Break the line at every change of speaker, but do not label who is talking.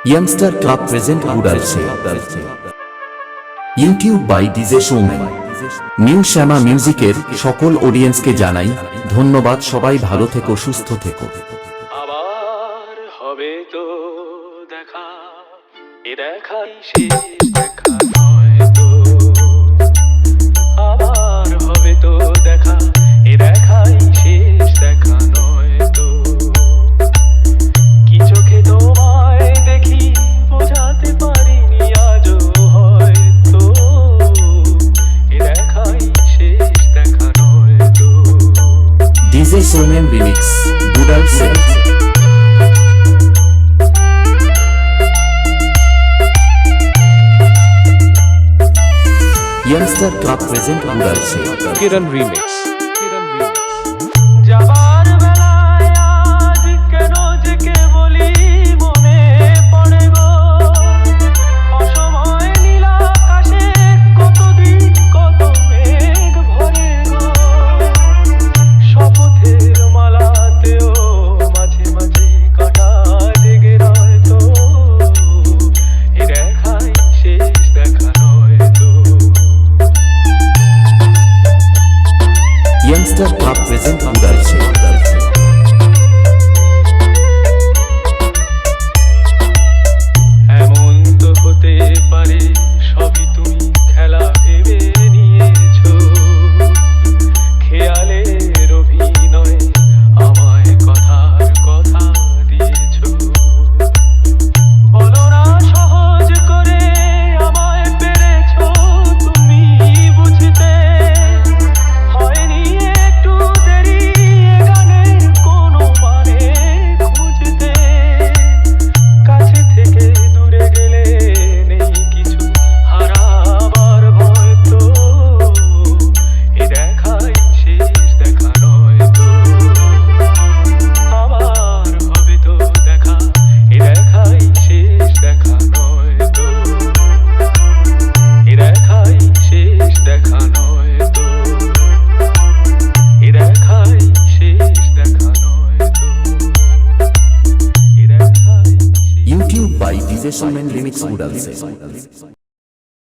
Youngster Club present Udalse. YouTube by DJ Showman. New Shyama মিউজিকের সকল অডিয়েন্সকে জানাই ধন্যবাদ। সবাই ভালো থেকো, সুস্থ থেকো।
আবার হবে তো দেখা, এ দেখাই শেষ দেখা নয় তো। আবার হবে তো দেখা, এ দেখাই শেষ দেখা নয় তো। কি চোখে তোমায় দেখি বোঝাতে পারিনি আজও হয়তো, এ দেখাই শেষ দেখা নয় তো।
DJ Showman Remix Udalse. Youngster Club present Udalse.
Kiran Remix.
যাবার বেলায় আজ কেন যে কে বলি মনে পড়ে গো। অসময় নীল আকাশে কতদিন কত মেঘ ভরে গো। শপথের মালাতেও মাঝে মাঝে কাঁটা লেগে রয় তো, এ দেখাই শেষ দেখা নয় তো।
Youngster Club present Udalse.
এমন তো হতে পারে সবই তুমি খেলা ভেবে নিয়েছো, খেয়ালের অভিনয়ে আমায় কথার কথা দিয়েছো। বলো না সহজ করে আমায় পেরেছো তুমি বুঝতে, হয়নি একটু দেরি এ গানের কোনো মানে খুঁজতে। কাছে থেকে দূরে গেলে নেই কিছু হারাবার ভয় তো, এ দেখাই শেষ দেখা নয় তো। আবার হবে তো দেখা, এ দেখাই শেষ দেখা নয় তো। এ দেখাই শেষ দেখা নয় তো। এ দেখাই শেষ দেখা নয় তো। এ দেখাই
YouTube by DJ Showman Remix Udalse.